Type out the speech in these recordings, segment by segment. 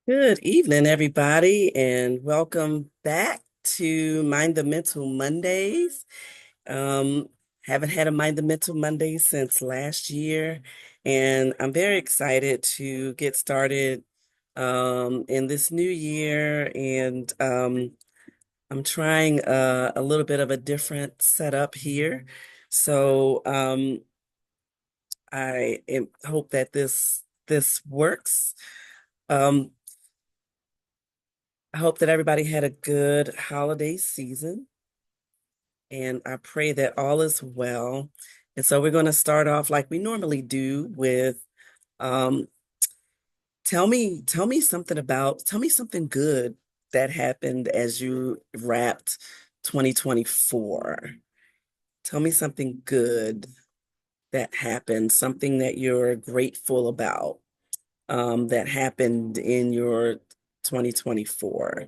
Good evening, everybody, and welcome back to Mind the Mental Mondays. Um, haven't had a Mind the Mental Monday since last year, and I'm very excited to get started in this new year. And I'm trying a little bit of a different setup here. So hope that this works. Um, I hope that everybody had a good holiday season, and I pray that all is well. And so we're going to start off like we normally do with um, tell me something good that happened as you wrapped 2024. Tell me something good that happened, something that you're grateful about that happened in your 2024.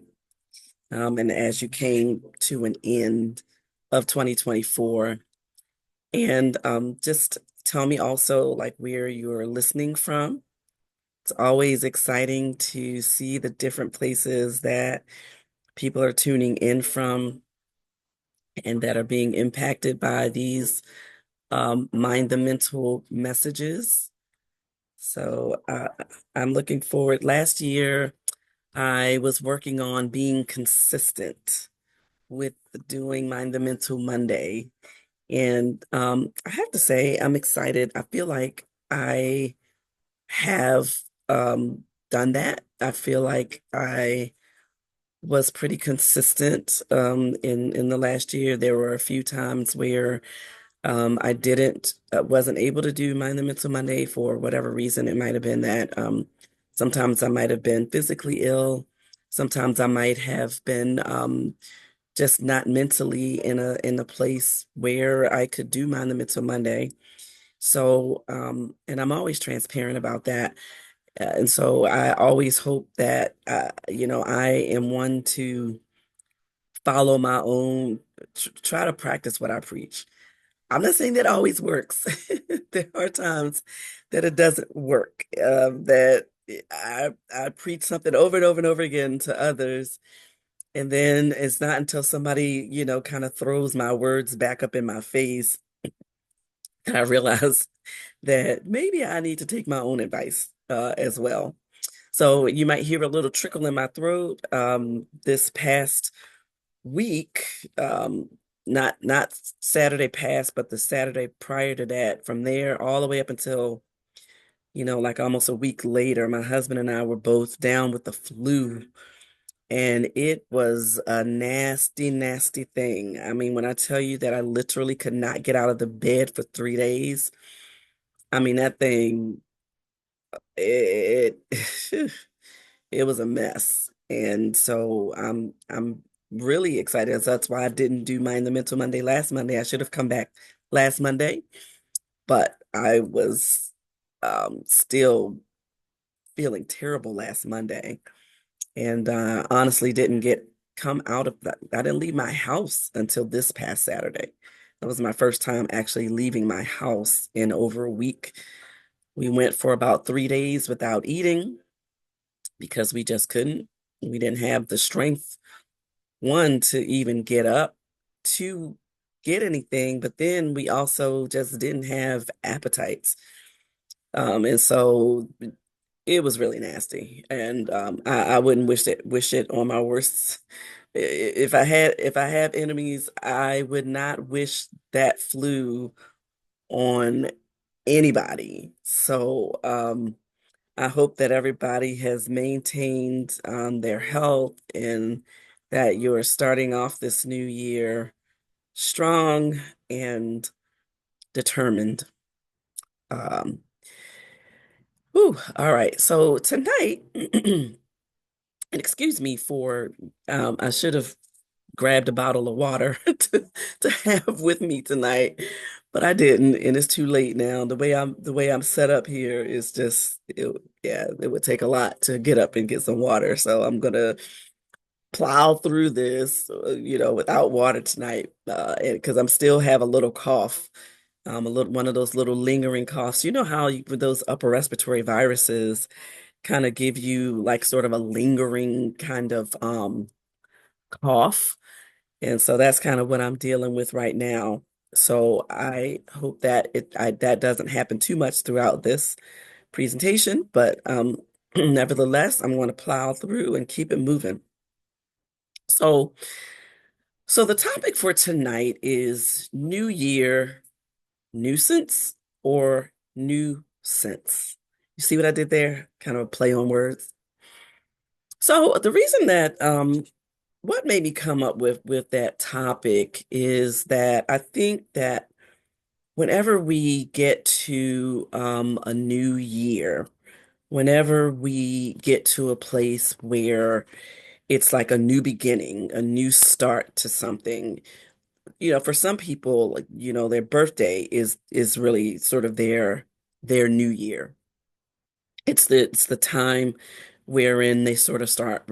And as you came to an end of 2024. And just tell me also like where you're listening from. It's always exciting to see the different places that people are tuning in from and that are being impacted by these mind the mental messages. So I'm looking forward. Last year, I was working on being consistent with doing Mind the Mental Monday. And I have to say, I'm excited. I feel like I have done that. I feel like I was pretty consistent in the last year. There were a few times where I didn't wasn't able to do Mind the Mental Monday for whatever reason. It might have been that sometimes I might have been physically ill. Sometimes I might have been just not mentally in a place where I could do Mind the Mental Monday. So, and I'm always transparent about that. And so I always hope that, I am one to follow my own, try to practice what I preach. I'm not saying that always works. There are times that it doesn't work, that I preach something over and over and over again to others. And then it's not until somebody, kind of throws my words back up in my face and I realize that maybe I need to take my own advice as well. So you might hear a little trickle in my throat this past week, not Saturday past, but the Saturday prior to that. From there all the way up until, like almost a week later, my husband and I were both down with the flu. And it was a nasty, nasty thing. I mean, when I tell you that I literally could not get out of the bed for 3 days, I mean, that thing, it it was a mess. And so I'm really excited. So that's why I didn't do Mind the Mental Monday last Monday. I should have come back last Monday, but I was still feeling terrible last Monday. And honestly didn't get come out of that. I didn't leave my house until this past Saturday. That was my first time actually leaving my house in over a week. We went for about 3 days without eating because we just couldn't. We didn't have the strength, one, to even get up, to get anything, but then we also just didn't have appetites. And so it was really nasty. And I wouldn't wish it on my worst. If I have enemies, I would not wish that flu on anybody. So I hope that everybody has maintained their health and that you're starting off this new year strong and determined. Um, all right. So tonight, and excuse me for, I should have grabbed a bottle of water to have with me tonight, but I didn't, and it's too late now. The way I'm set up here is just, yeah, it would take a lot to get up and get some water. So I'm gonna plow through this, without water tonight, and because I'm still have a little cough, a little one of those little lingering coughs. You know how with those upper respiratory viruses. kind of give you like sort of a lingering kind of cough. And so that's kind of what I'm dealing with right now. So I hope that that doesn't happen too much throughout this presentation, but nevertheless, I'm going to plow through and keep it moving. So so the topic for tonight is New Year nuisance or new sense. You see what I did there? Kind of a play on words. So the reason that what made me come up with that topic is that I think that whenever we get to a new year, whenever we get to a place where it's like a new beginning, a new start to something, for some people, like, their birthday is really sort of their new year. It's the time wherein they sort of start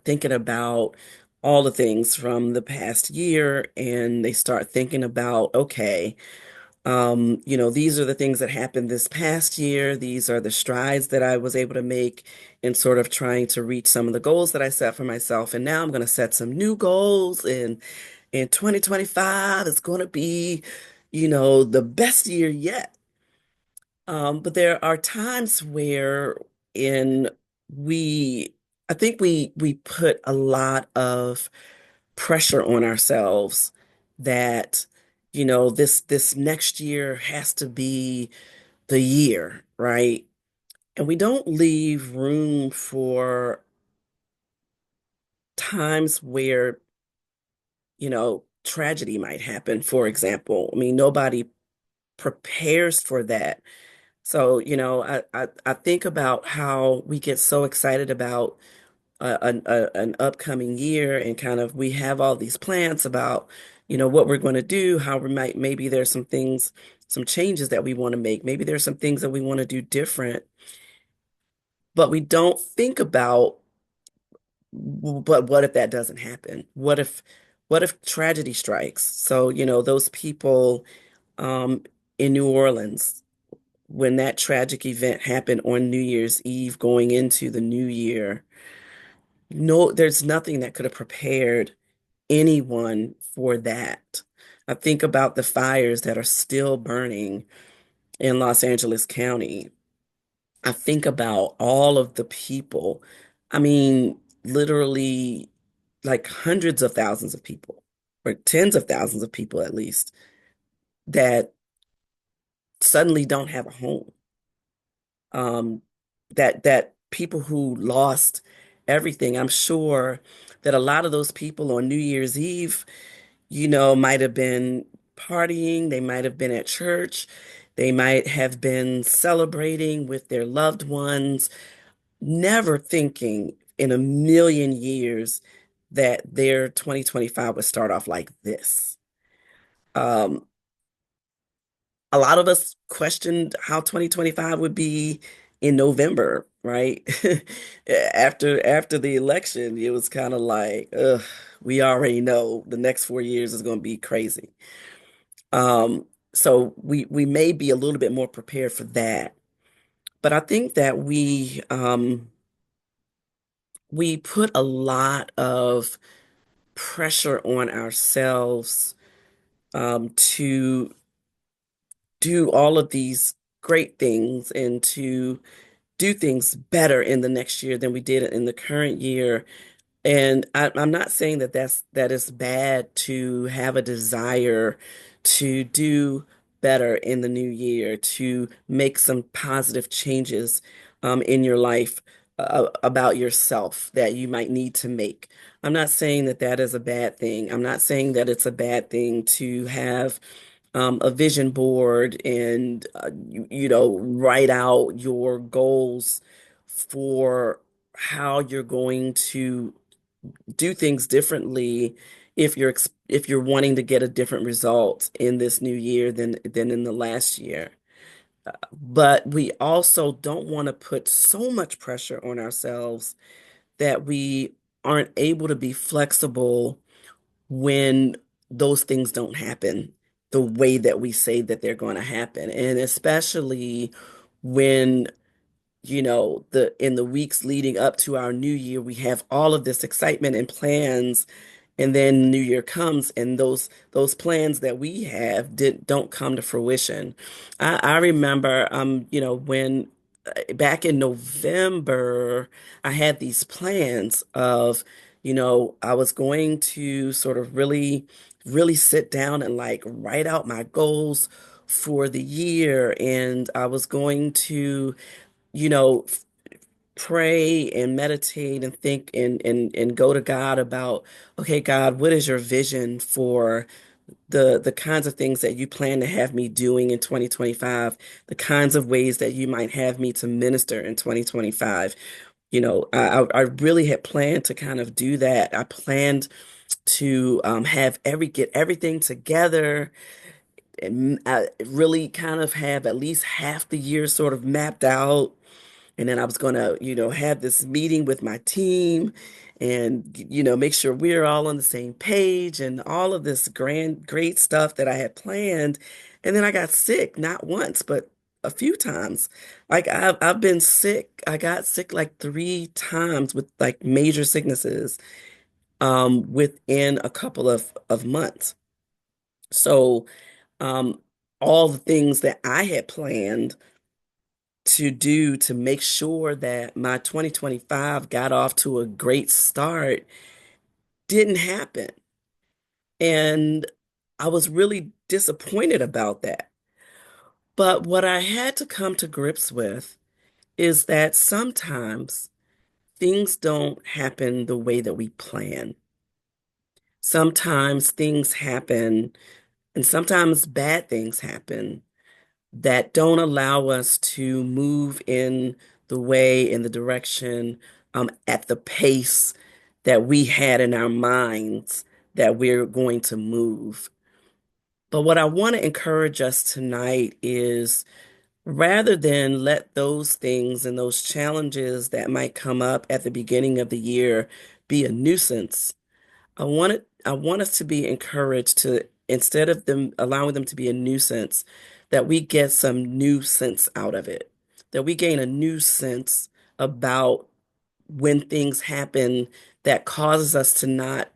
thinking about all the things from the past year, and they start thinking about, okay, these are the things that happened this past year. These are the strides that I was able to make in sort of trying to reach some of the goals that I set for myself. And now I'm going to set some new goals, and in 2025 it's going to be, the best year yet. But there are times where in we, I think we put a lot of pressure on ourselves that, this next year has to be the year, right? And we don't leave room for times where, tragedy might happen, for example. I mean, nobody prepares for that. So, I think about how we get so excited about an upcoming year, and kind of we have all these plans about, what we're going to do, how maybe there's some things, some changes that we want to make. Maybe there's some things that we want to do different, but we don't think about, but what if that doesn't happen? What if tragedy strikes? So, those people um, in New Orleans, when that tragic event happened on New Year's Eve going into the new year, no, there's nothing that could have prepared anyone for that. I think about the fires that are still burning in Los Angeles County. I think about all of the people. I mean, literally like hundreds of thousands of people, or tens of thousands of people at least, that suddenly don't have a home. um, that people who lost everything. I'm sure that a lot of those people on New Year's Eve, might have been partying, they might have been at church, they might have been celebrating with their loved ones, never thinking in a million years that their 2025 would start off like this. Um, a lot of us questioned how 2025 would be in November, right? After the election, it was kind of like, ugh, we already know the next 4 years is going to be crazy. Um, so we may be a little bit more prepared for that. But I think that we put a lot of pressure on ourselves to do all of these great things and to do things better in the next year than we did in the current year. And I'm not saying that is bad to have a desire to do better in the new year, to make some positive changes in your life about yourself that you might need to make. I'm not saying that that is a bad thing. I'm not saying that it's a bad thing to have a vision board and write out your goals for how you're going to do things differently if you're wanting to get a different result in this new year than in the last year. But we also don't want to put so much pressure on ourselves that we aren't able to be flexible when those things don't happen the way that we say that they're going to happen. And especially when the in the weeks leading up to our new year, we have all of this excitement and plans, and then New Year comes, and those plans that we have don't come to fruition. I remember, when back in November, I had these plans of, I was going to sort of really, really sit down and like write out my goals for the year, and I was going to, you know, pray and meditate and think and go to God about, okay, God, what is your vision for the kinds of things that you plan to have me doing in 2025, the kinds of ways that you might have me to minister in 2025. I really had planned to kind of do that. I planned to get everything together and really kind of have at least half the year sort of mapped out. And then I was going to, have this meeting with my team and, make sure we're all on the same page and all of this great stuff that I had planned. And then I got sick, not once, but a few times. Like I've been sick. I got sick like 3 times with like major sicknesses, within a couple of months. So, um, all the things that I had planned to do to make sure that my 2025 got off to a great start didn't happen. And I was really disappointed about that. But what I had to come to grips with is that sometimes things don't happen the way that we plan. Sometimes things happen, and sometimes bad things happen that don't allow us to move in the way, in the direction, at the pace that we had in our minds that we're going to move. But what I want to encourage us tonight is rather than let those things and those challenges that might come up at the beginning of the year be a nuisance, I want us to be encouraged to, instead of them allowing them to be a nuisance, that we get some new sense out of it, that we gain a new sense about when things happen that causes us to not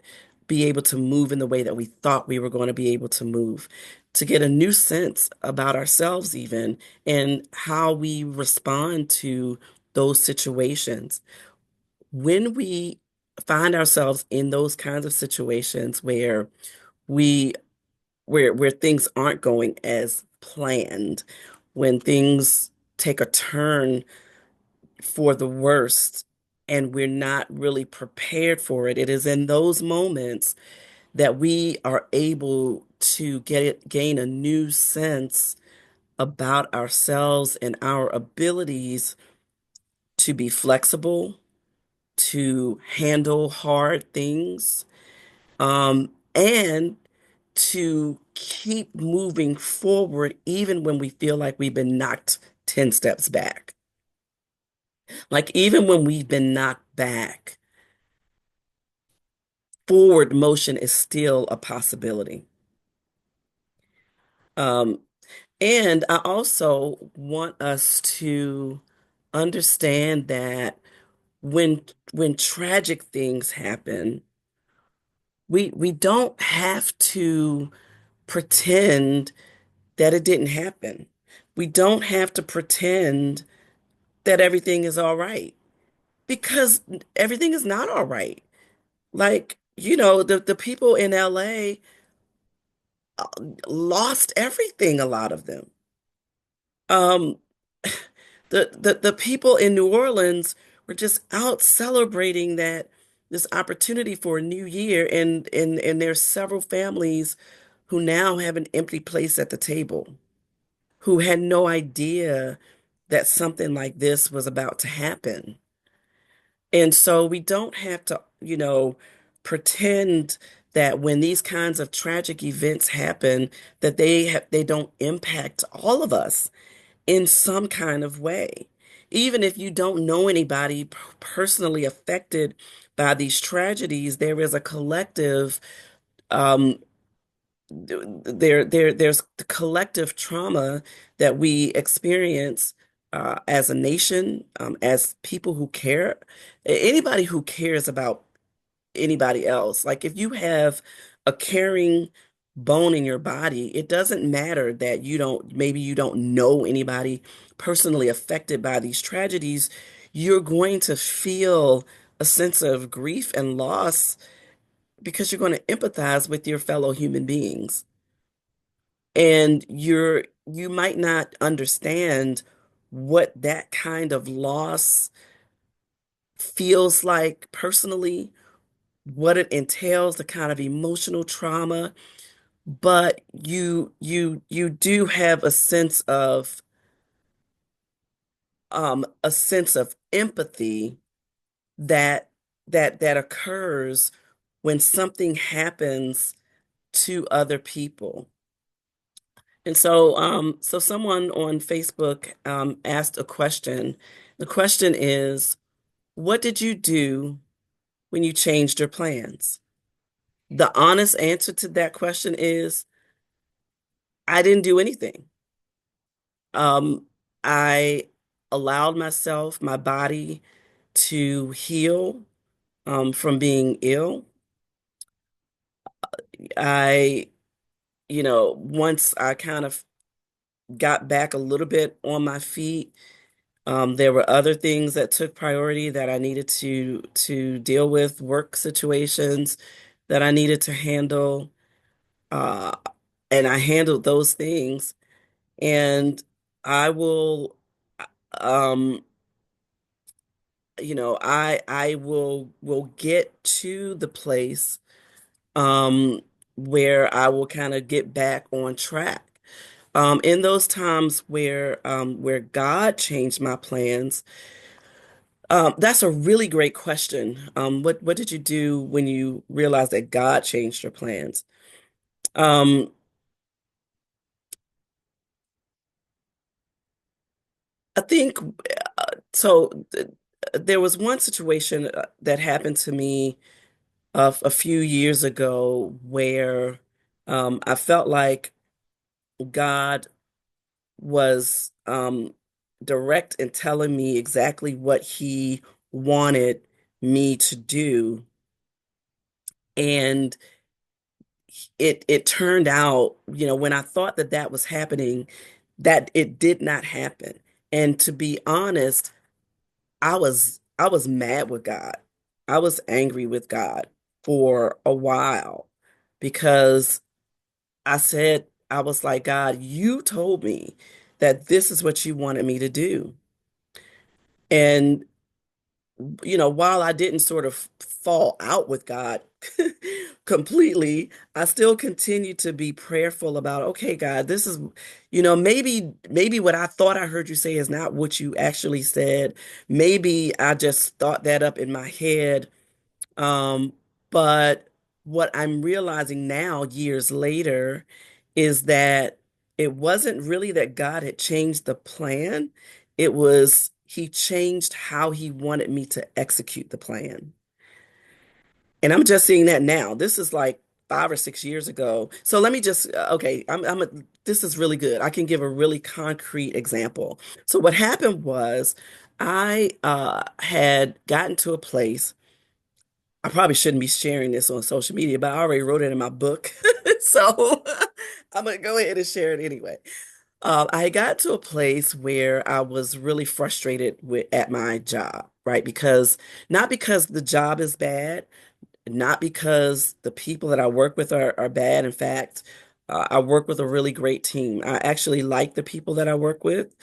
be able to move in the way that we thought we were going to be able to move, to get a new sense about ourselves even and how we respond to those situations. When we find ourselves in those kinds of situations where we where things aren't going as planned, when things take a turn for the worst and we're not really prepared for it, it is in those moments that we are able to gain a new sense about ourselves and our abilities to be flexible, to handle hard things, and to keep moving forward even when we feel like we've been knocked 10 steps back. Like even when we've been knocked back, forward motion is still a possibility. Um, and I also want us to understand that when tragic things happen, we don't have to pretend that it didn't happen. We don't have to pretend that everything is all right because everything is not all right. Like, the people in LA lost everything, a lot of them. Um, the people in New Orleans were just out celebrating that this opportunity for a new year, and there's several families who now have an empty place at the table, who had no idea that something like this was about to happen. And so we don't have to, pretend that when these kinds of tragic events happen, that they don't impact all of us in some kind of way. Even if you don't know anybody personally affected by these tragedies, there is a collective, um, there's the collective trauma that we experience as a nation, as people who care, anybody who cares about anybody else. Like if you have a caring bone in your body, it doesn't matter that maybe you don't know anybody personally affected by these tragedies. You're going to feel a sense of grief and loss because you're going to empathize with your fellow human beings. And you might not understand what that kind of loss feels like personally, what it entails, the kind of emotional trauma, but you do have a sense of empathy that that occurs when something happens to other people. And so someone on Facebook asked a question. The question is, what did you do when you changed your plans? The honest answer to that question is, I didn't do anything. Um, I allowed myself, my body to heal from being ill. I, once I kind of got back a little bit on my feet, there were other things that took priority that I needed to deal with, work situations that I needed to handle, uh, and I handled those things. And I will, um, I will get to the place um, where I will kind of get back on track. In those times where God changed my plans, that's a really great question. What did you do when you realized that God changed your plans? Um, I think so. There was one situation that happened to me a few years ago where I felt like God was direct in telling me exactly what He wanted me to do. And it turned out, when I thought that that was happening, that it did not happen. And to be honest, I was mad with God. I was angry with God for a while because I was like, God, you told me that this is what you wanted me to do. And, while I didn't sort of fall out with God completely, I still continue to be prayerful about, okay, God, this is, maybe what I thought I heard you say is not what you actually said. Maybe I just thought that up in my head. Um, but what I'm realizing now, years later, is that it wasn't really that God had changed the plan. It was He changed how He wanted me to execute the plan. And I'm just seeing that now. This is like 5 or 6 years ago. So let me just, okay, this is really good. I can give a really concrete example. So what happened was I had gotten to a place. I probably shouldn't be sharing this on social media, but I already wrote it in my book. So I'm gonna go ahead and share it anyway. I got to a place where I was really frustrated at my job, right? Not because the job is bad, not because the people that I work with are bad. In fact, I work with a really great team. I actually like the people that I work with.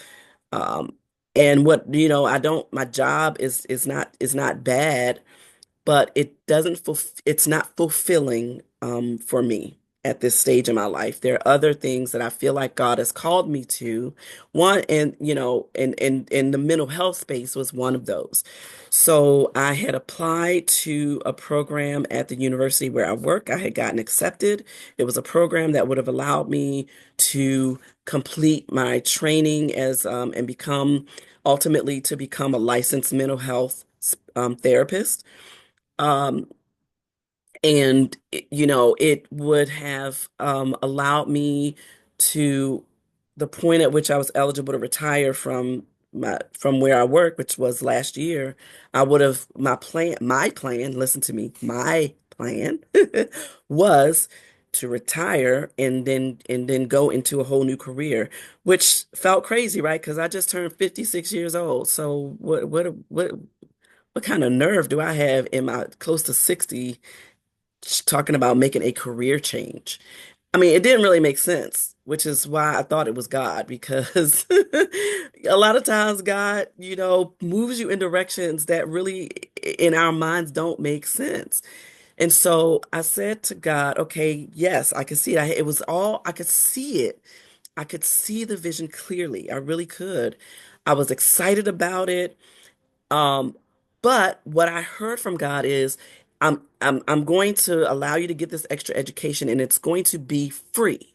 Um, and I don't, my job is not bad, but it's not fulfilling for me at this stage in my life. There are other things that I feel like God has called me to. One, and in the mental health space was one of those. So I had applied to a program at the university where I work. I had gotten accepted. It was a program that would have allowed me to complete my training as and become ultimately to become a licensed mental health therapist. Um, and it would have allowed me to the point at which I was eligible to retire from from where I work, which was last year, I would have my plan, listen to me, my plan was to retire and then go into a whole new career, which felt crazy, right? Because I just turned 56 years old. So what kind of nerve do I have in my close to 60 talking about making a career change? I mean, it didn't really make sense, which is why I thought it was God, because a lot of times God, moves you in directions that really in our minds don't make sense. And so I said to God, okay, yes, I could see it. It was all, I could see it. I could see the vision clearly. I really could. I was excited about it. Um, but what I heard from God is, I'm going to allow you to get this extra education, and it's going to be free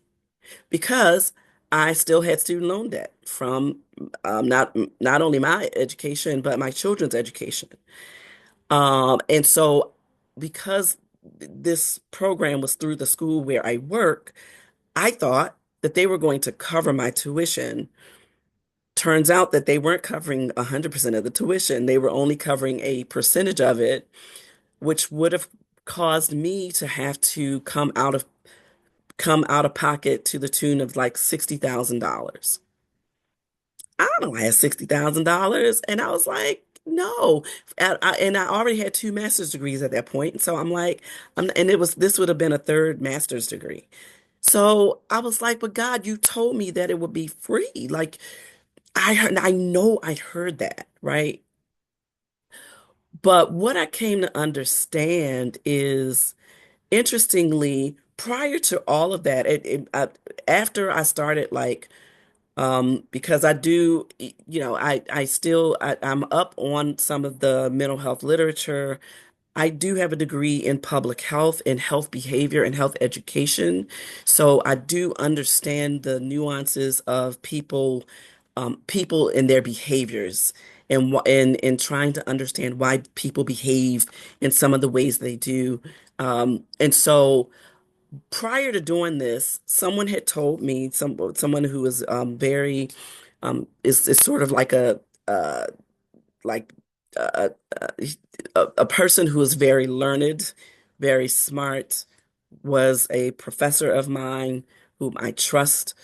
because I still had student loan debt from not only my education but my children's education. And so because this program was through the school where I work, I thought that they were going to cover my tuition. Turns out that they weren't covering 100% of the tuition. They were only covering a percentage of it, which would have caused me to have to come out of pocket to the tune of like $60,000. I don't know, I had $60,000. And I was like, no. And I already had two master's degrees at that point. And so I'm like, and this would have been a third master's degree. So I was like, but God, you told me that it would be free. Like I know I heard that, right? But what I came to understand is, interestingly, prior to all of that, after I started like, because I do, I'm up on some of the mental health literature. I do have a degree in public health and health behavior and health education. So I do understand the nuances of people and their behaviors and trying to understand why people behave in some of the ways they do. And so prior to doing this, someone had told me, someone who was very is sort of like uh like uh, uh, a person who is very learned, very smart, was a professor of mine whom I trust,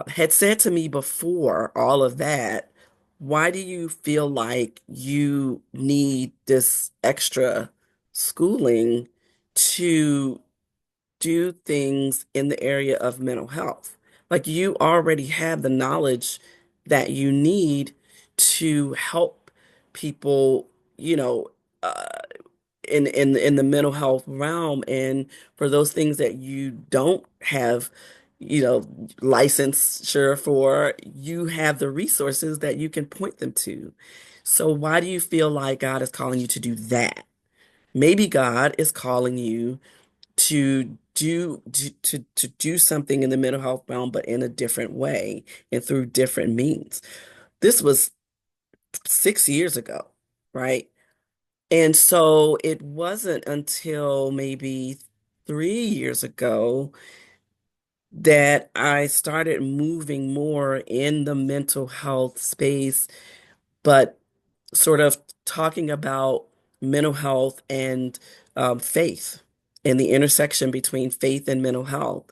had said to me before all of that, why do you feel like you need this extra schooling to do things in the area of mental health? Like you already have the knowledge that you need to help people, you know, uh, in the mental health realm, and for those things that you don't have, licensure for, you have the resources that you can point them to. So why do you feel like God is calling you to do that? Maybe God is calling you to do something in the mental health realm, but in a different way and through different means. This was 6 years ago, right? And so it wasn't until maybe 3 years ago that I started moving more in the mental health space, but sort of talking about mental health and faith and the intersection between faith and mental health.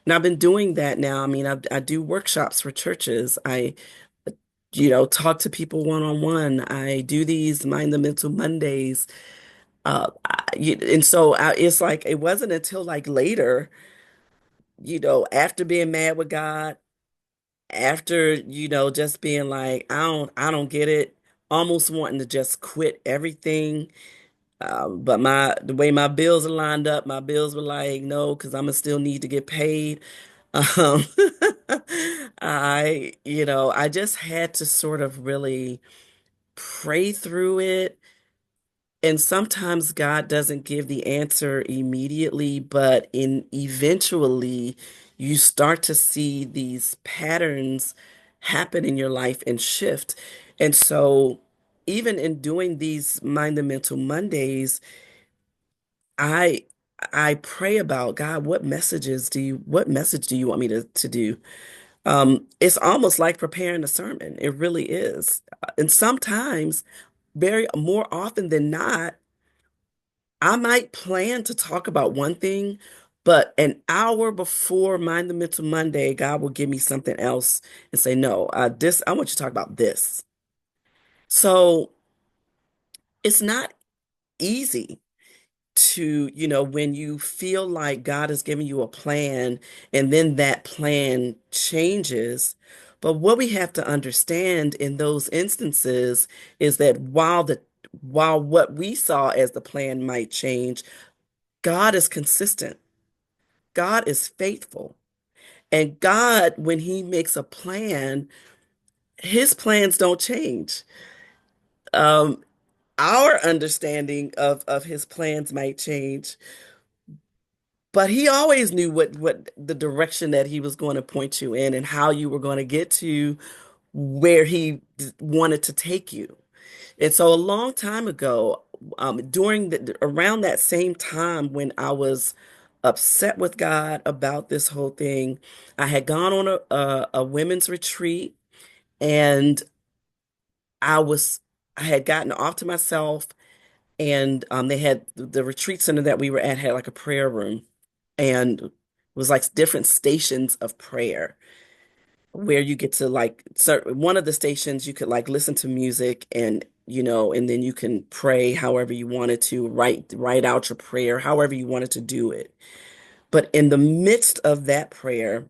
And I've been doing that now. I mean, I do workshops for churches. I, talk to people one-on-one. I do these Mind the Mental Mondays. And so it's like, it wasn't until like later, after being mad with God, after, just being like, I don't get it, almost wanting to just quit everything. But the way my bills are lined up, my bills were like, no, because I'm gonna still need to get paid. Um, I just had to sort of really pray through it. And sometimes God doesn't give the answer immediately, but in eventually you start to see these patterns happen in your life and shift. And so even in doing these Mind the Mental Mondays, I I pray about, God, what message do you want me to do? It's almost like preparing a sermon. It really is. And sometimes, very more often than not, I might plan to talk about one thing, but an hour before Mind the Mental Monday, God will give me something else and say, no, this, I want you to talk about this. So it's not easy to, when you feel like God has given you a plan and then that plan changes. But what we have to understand in those instances is that while what we saw as the plan might change, God is consistent. God is faithful. And God, when he makes a plan, his plans don't change. Um, our understanding of his plans might change, but he always knew what the direction that he was going to point you in and how you were going to get to where he wanted to take you. And so a long time ago, during around that same time when I was upset with God about this whole thing, I had gone on a women's retreat, and I was I had gotten off to myself, and they had the retreat center that we were at had like a prayer room, and it was like different stations of prayer where you get to like one of the stations you could like listen to music, and and then you can pray however you wanted to, write out your prayer however you wanted to do it. But in the midst of that prayer,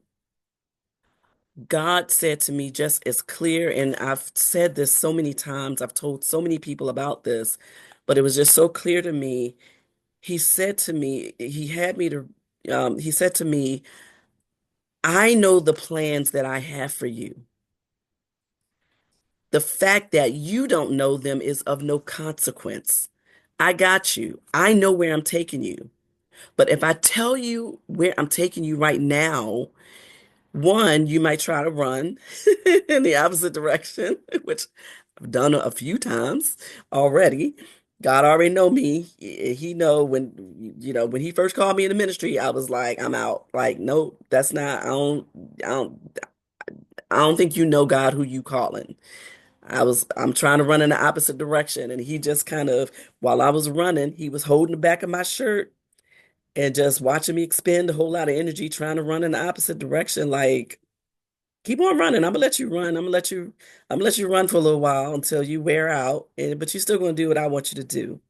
God said to me just as clear, and I've said this so many times, I've told so many people about this, but it was just so clear to me. He said to me, he said to me, I know the plans that I have for you. The fact that you don't know them is of no consequence. I got you. I know where I'm taking you. But if I tell you where I'm taking you right now, one, you might try to run in the opposite direction, which I've done a few times already. God already know me. He know when he first called me in the ministry, I was like, I'm out. Like, no, that's not, I don't, I don't think you know God who you calling. I'm trying to run in the opposite direction. And he just kind of, while I was running, he was holding the back of my shirt and just watching me expend a whole lot of energy trying to run in the opposite direction. Like, keep on running. I'm gonna let you run. I'm gonna let you run for a little while until you wear out. But you're still gonna do what I want you to do.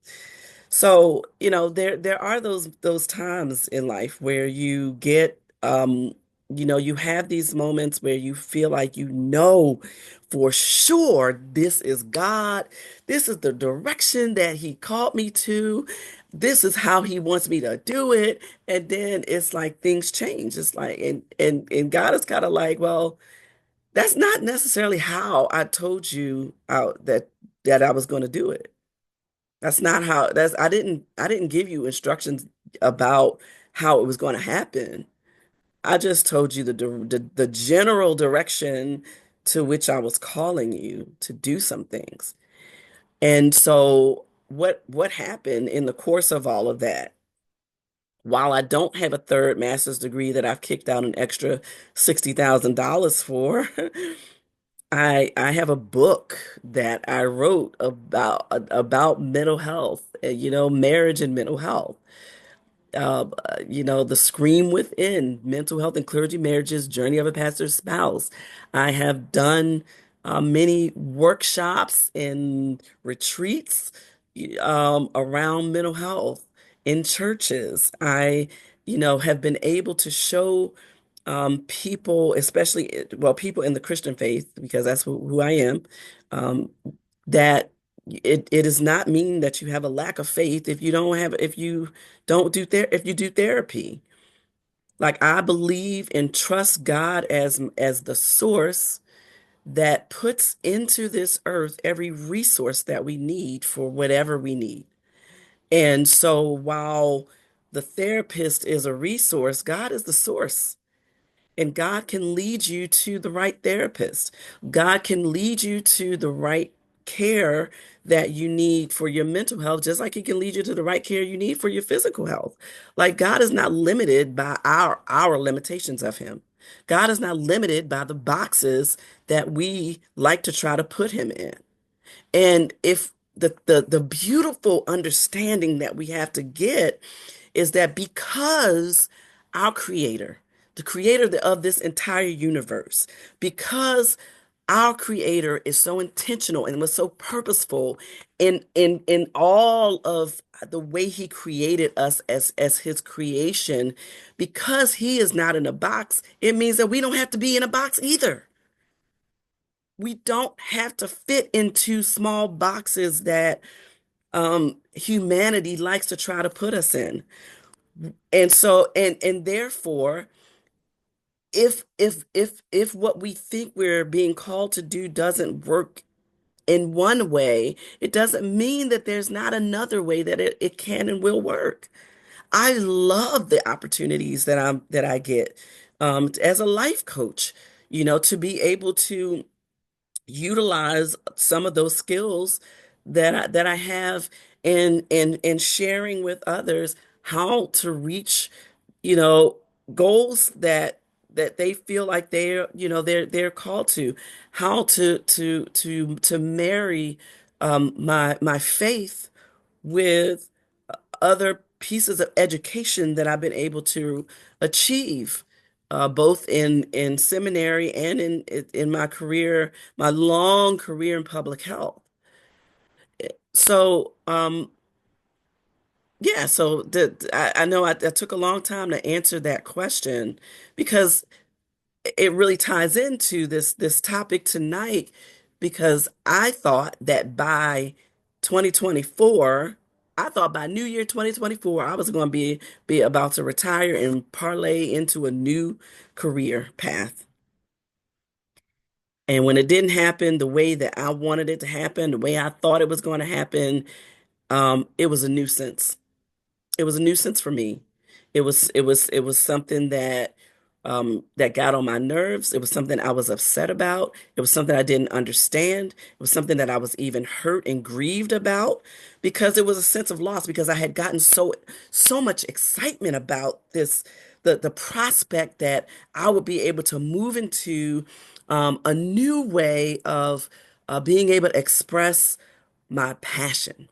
So, there are those times in life where you get you have these moments where you feel like for sure this is God. This is the direction that he called me to. This is how he wants me to do it. And then it's like things change. It's like and God is kind of like, well, that's not necessarily how I told you out that I was going to do it. That's not how that's I didn't give you instructions about how it was going to happen. I just told you the general direction to which I was calling you to do some things. And so what happened in the course of all of that, while I don't have a third master's degree that I've kicked out an extra $60,000 for, I have a book that I wrote about mental health, marriage and mental health. The Scream Within, Mental Health and Clergy Marriages, Journey of a Pastor's Spouse. I have done many workshops and retreats around mental health in churches. Have been able to show people, especially, well, people in the Christian faith, because that's who I am, um, that it does not mean that you have a lack of faith if you don't do if you do therapy. Like, I believe and trust God as the source that puts into this earth every resource that we need for whatever we need. And so while the therapist is a resource, God is the source. And God can lead you to the right therapist. God can lead you to the right care that you need for your mental health, just like He can lead you to the right care you need for your physical health. Like, God is not limited by our limitations of Him. God is not limited by the boxes that we like to try to put him in. And if the beautiful understanding that we have to get is that because our creator, the creator of this entire universe, because our creator is so intentional and was so purposeful in all of the way he created us as his creation, because he is not in a box, it means that we don't have to be in a box either. We don't have to fit into small boxes that humanity likes to try to put us in. And so, and therefore, if what we think we're being called to do doesn't work in one way, it doesn't mean that there's not another way that it can and will work. I love the opportunities that I get as a life coach, to be able to utilize some of those skills that I have in sharing with others how to reach, you know, goals that they feel like they're called to, how to marry my faith with other pieces of education that I've been able to achieve, both in seminary and in my career, my long career in public health. So, yeah, so I know I took a long time to answer that question because it really ties into this topic tonight, because I thought that by 2024, I thought by New Year 2024, I was going to be about to retire and parlay into a new career path. And when it didn't happen the way that I wanted it to happen, the way I thought it was going to happen, it was a nuisance. It was a nuisance for me. It was something that got on my nerves. It was something I was upset about. It was something I didn't understand. It was something that I was even hurt and grieved about, because it was a sense of loss, because I had gotten so much excitement about the prospect that I would be able to move into a new way of being able to express my passion.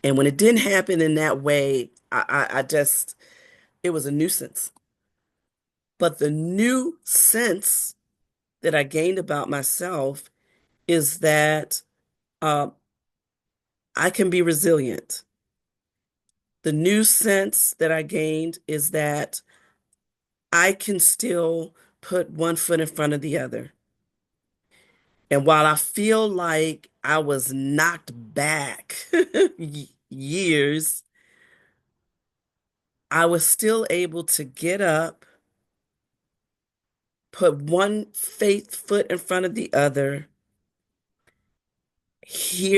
And when it didn't happen in that way, I just, it was a nuisance. But the new sense that I gained about myself is that uh, I can be resilient. The new sense that I gained is that I can still put one foot in front of the other. And while I feel like I was knocked back years, I was still able to get up, put one faith foot in front of the other,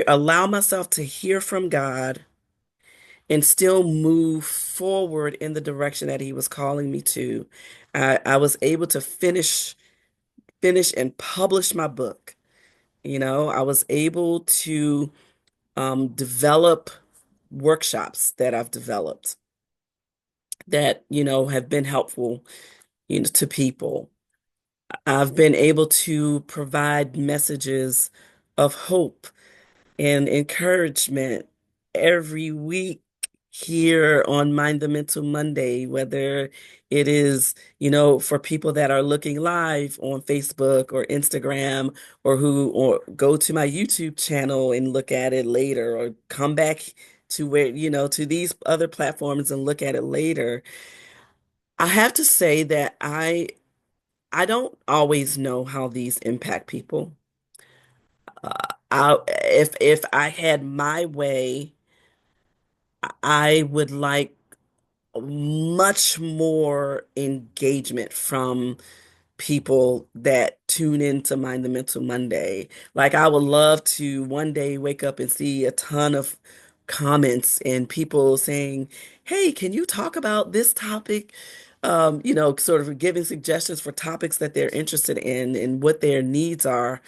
allow myself to hear from God, and still move forward in the direction that He was calling me to. I was able to finish and publish my book. I was able to develop workshops that I've developed that, have been helpful, to people. I've been able to provide messages of hope and encouragement every week here on Mind the Mental Monday, whether it is, for people that are looking live on Facebook or Instagram, or go to my YouTube channel and look at it later, or come back to where, to these other platforms and look at it later. I have to say that I don't always know how these impact people. If I had my way, I would like much more engagement from people that tune into Mind the Mental Monday. Like, I would love to one day wake up and see a ton of comments and people saying, "Hey, can you talk about this topic?" Sort of giving suggestions for topics that they're interested in and what their needs are,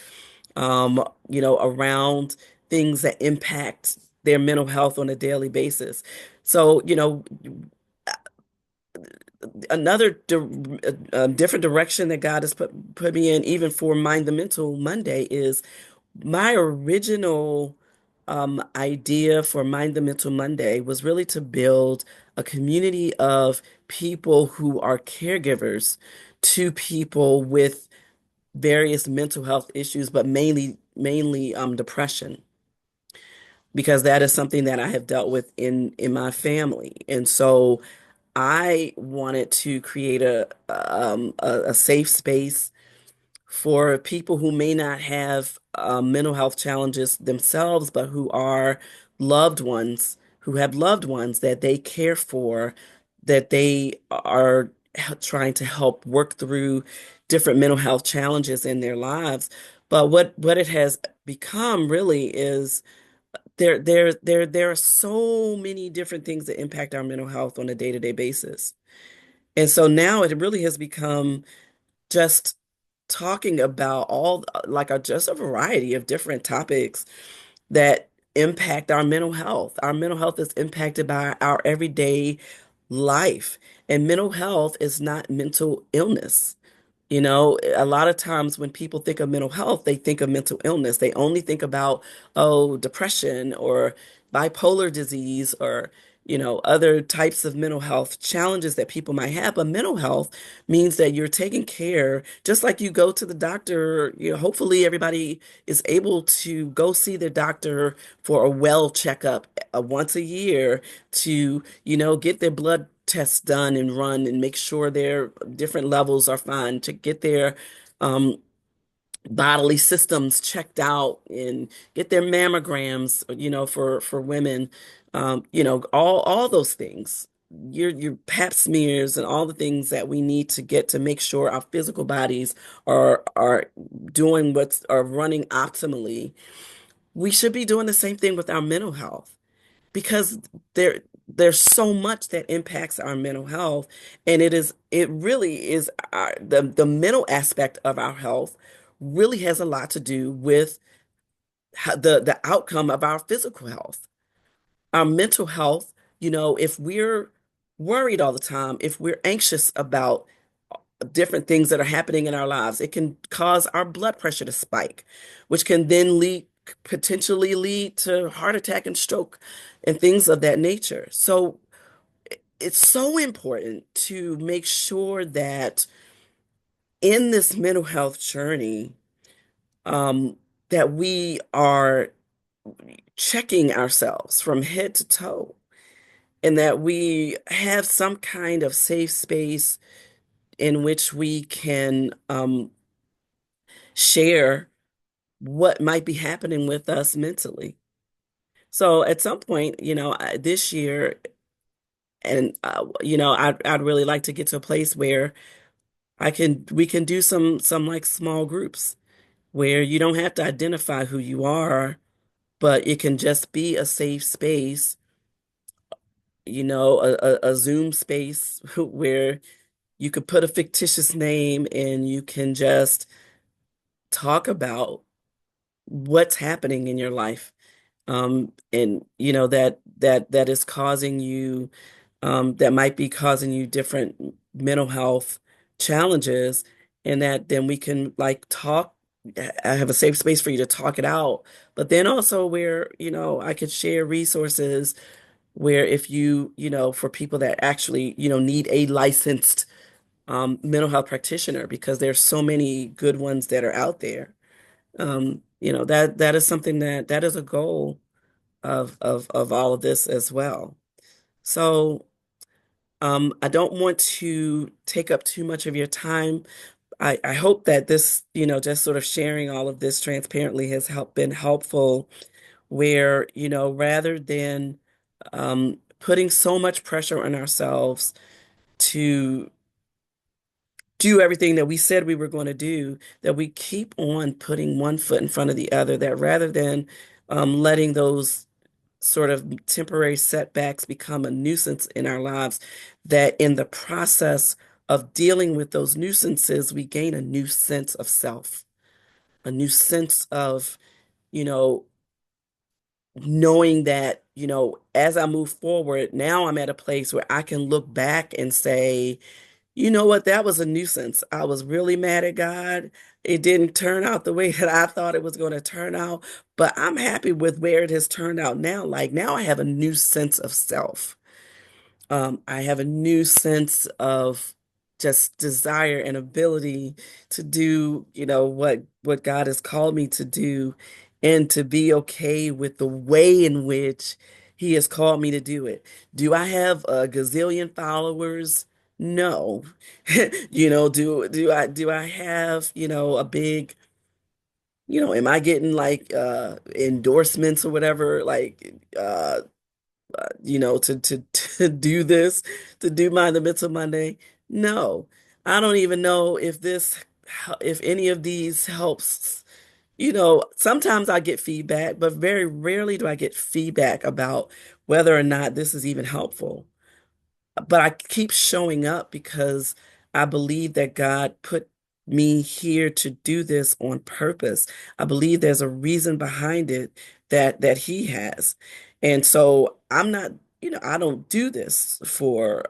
around things that impact their mental health on a daily basis. So, another different direction that God has put me in, even for Mind the Mental Monday, is my original idea for Mind the Mental Monday was really to build a community of people who are caregivers to people with various mental health issues, but mainly depression, because that is something that I have dealt with in my family. And so I wanted to create a safe space for people who may not have mental health challenges themselves, but who are loved ones, who have loved ones that they care for, that they are trying to help work through different mental health challenges in their lives. But what it has become really is there are so many different things that impact our mental health on a day-to-day basis. And so now it really has become just talking about just a variety of different topics that impact our mental health. Our mental health is impacted by our everyday life, and mental health is not mental illness. You know, a lot of times when people think of mental health, they think of mental illness. They only think about, oh, depression or bipolar disease or, other types of mental health challenges that people might have. But mental health means that you're taking care, just like you go to the doctor. Hopefully everybody is able to go see their doctor for a well checkup once a year to, get their blood tests done and run and make sure their different levels are fine, to get their um, bodily systems checked out and get their mammograms, for women, all those things. Your pap smears and all the things that we need to get to make sure our physical bodies are doing are running optimally. We should be doing the same thing with our mental health, because there's so much that impacts our mental health, and it really is the mental aspect of our health really has a lot to do with the outcome of our physical health. Our mental health, if we're worried all the time, if we're anxious about different things that are happening in our lives, it can cause our blood pressure to spike, which can then potentially lead to heart attack and stroke and things of that nature. So it's so important to make sure that in this mental health journey, um, that we are checking ourselves from head to toe, and that we have some kind of safe space in which we can share what might be happening with us mentally. So at some point, this year, and I'd really like to get to a place where we can do some like small groups where you don't have to identify who you are, but it can just be a safe space, a Zoom space where you could put a fictitious name and you can just talk about what's happening in your life. And that is causing you, that might be causing you different mental health challenges, and that then we can like talk. I have a safe space for you to talk it out, but then also where, I could share resources where if for people that actually, need a licensed mental health practitioner, because there's so many good ones that are out there. That is something that is a goal of all of this as well. So, I don't want to take up too much of your time. I hope that this, just sort of sharing all of this transparently has been helpful, where, rather than putting so much pressure on ourselves to do everything that we said we were going to do, that we keep on putting one foot in front of the other, that rather than letting those sort of temporary setbacks become a nuisance in our lives, that in the process of dealing with those nuisances, we gain a new sense of self, a new sense of, you know, knowing that, as I move forward, now I'm at a place where I can look back and say, you know what, that was a nuisance. I was really mad at God. It didn't turn out the way that I thought it was going to turn out, but I'm happy with where it has turned out now. Like now I have a new sense of self. I have a new sense of just desire and ability to do, what God has called me to do, and to be okay with the way in which He has called me to do it. Do I have a gazillion followers? No. Do I have, a big, am I getting like endorsements or whatever, like to do this, to do the Mental Monday. No, I don't even know if any of these helps. Sometimes I get feedback, but very rarely do I get feedback about whether or not this is even helpful. But I keep showing up because I believe that God put me here to do this on purpose. I believe there's a reason behind it that He has. And so I'm not, I don't do this for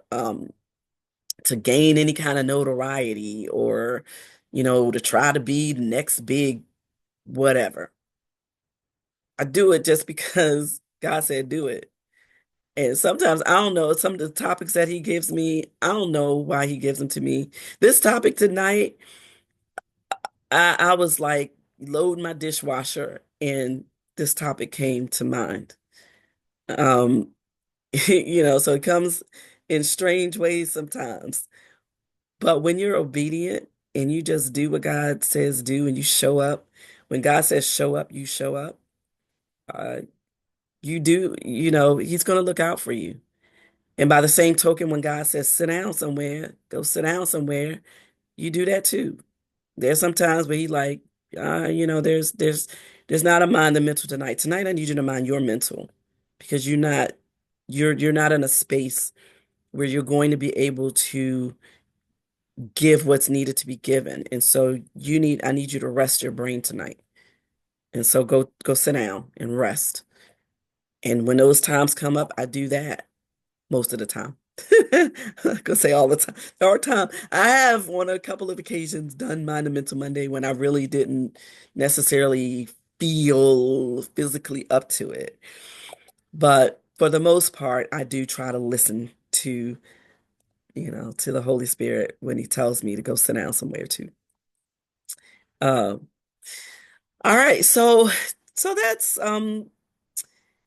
to gain any kind of notoriety or, to try to be the next big whatever. I do it just because God said do it. And sometimes I don't know some of the topics that He gives me. I don't know why He gives them to me. This topic tonight, I was like loading my dishwasher, and this topic came to mind. Um, so it comes in strange ways sometimes. But when you're obedient and you just do what God says do, and you show up, when God says show up, you show up. Uh, you do, He's going to look out for you. And by the same token, when God says sit down somewhere, go sit down somewhere, you do that too. There's some times where He like, there's not a mind the mental tonight. Tonight I need you to mind your mental, because you're not in a space where you're going to be able to give what's needed to be given. And so I need you to rest your brain tonight. And so go sit down and rest. And when those times come up, I do that most of the time. I could say all the time. There are times I have on a couple of occasions done Monumental Monday when I really didn't necessarily feel physically up to it. But for the most part, I do try to listen to the Holy Spirit when He tells me to go sit down somewhere too. Um, all right, so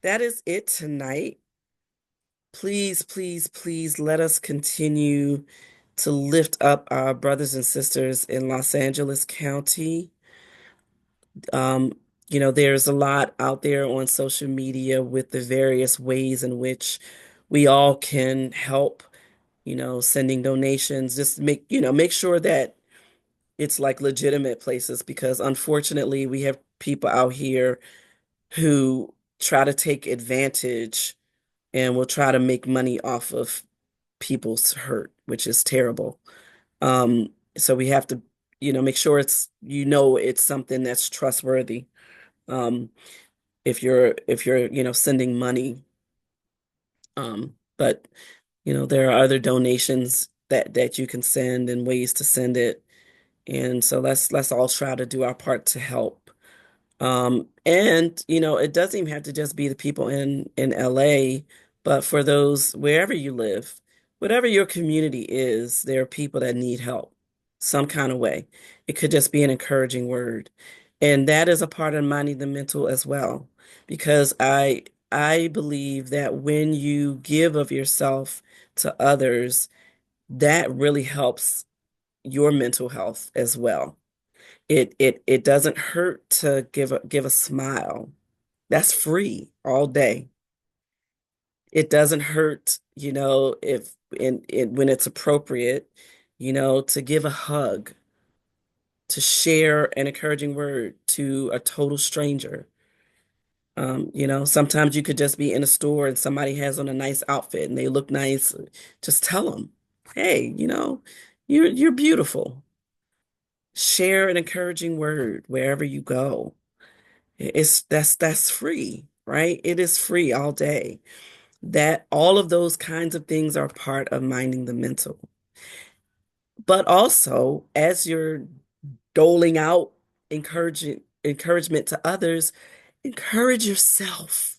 that is it tonight. Please, please, please let us continue to lift up our brothers and sisters in Los Angeles County. Um, there's a lot out there on social media with the various ways in which we all can help, sending donations. Just make sure that it's like legitimate places, because unfortunately we have people out here who try to take advantage and will try to make money off of people's hurt, which is terrible. So we have to, make sure it's something that's trustworthy. Um, if you're, sending money. But there are other donations that you can send and ways to send it. And so let's all try to do our part to help. And it doesn't even have to just be the people in LA, but for those wherever you live, whatever your community is, there are people that need help some kind of way. It could just be an encouraging word. And that is a part of minding the mental as well, because I believe that when you give of yourself to others, that really helps your mental health as well. It doesn't hurt to give a smile. That's free all day. It doesn't hurt, if when it's appropriate, to give a hug, to share an encouraging word to a total stranger. Sometimes you could just be in a store and somebody has on a nice outfit and they look nice. Just tell them, hey, you're beautiful. Share an encouraging word wherever you go. That's free, right? It is free all day. That all of those kinds of things are part of minding the mental. But also, as you're doling out encouragement to others, encourage yourself.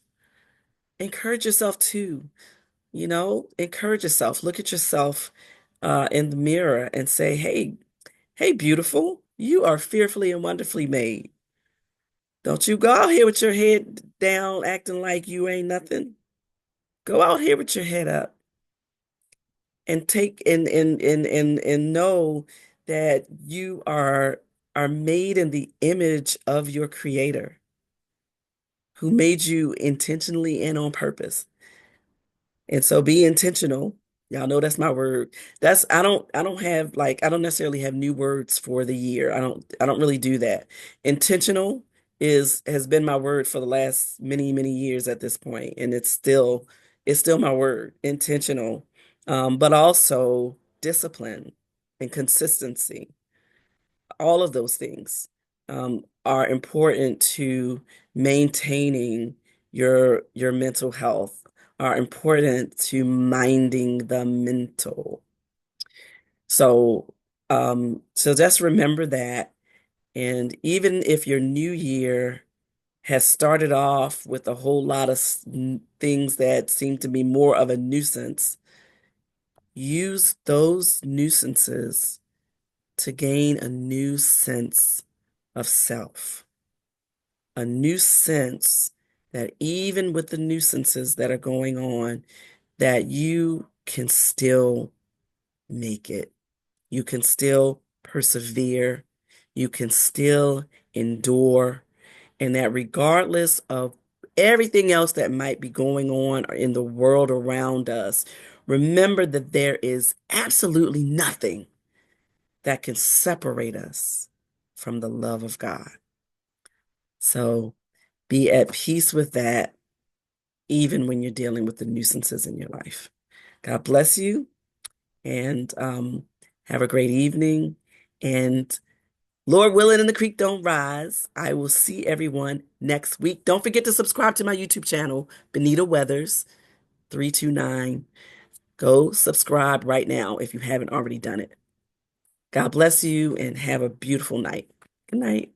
Encourage yourself too. Encourage yourself. Look at yourself in the mirror and say, hey, beautiful, you are fearfully and wonderfully made. Don't you go out here with your head down, acting like you ain't nothing. Go out here with your head up and take and know that you are made in the image of your creator who made you intentionally and on purpose. And so be intentional. Y'all know that's my word. That's I don't have like I don't necessarily have new words for the year. I don't really do that. Intentional is has been my word for the last many, many years at this point, and it's still my word, intentional. But also discipline and consistency. All of those things are important to maintaining your mental health, are important to minding the mental. So just remember that. And even if your new year has started off with a whole lot of things that seem to be more of a nuisance, use those nuisances to gain a new sense of self, a new sense that even with the nuisances that are going on, that you can still make it. You can still persevere. You can still endure. And that regardless of everything else that might be going on in the world around us, remember that there is absolutely nothing that can separate us from the love of God. So be at peace with that, even when you're dealing with the nuisances in your life. God bless you and have a great evening. And Lord willing, and the creek don't rise. I will see everyone next week. Don't forget to subscribe to my YouTube channel, Benita Weathers 329. Go subscribe right now if you haven't already done it. God bless you and have a beautiful night. Good night.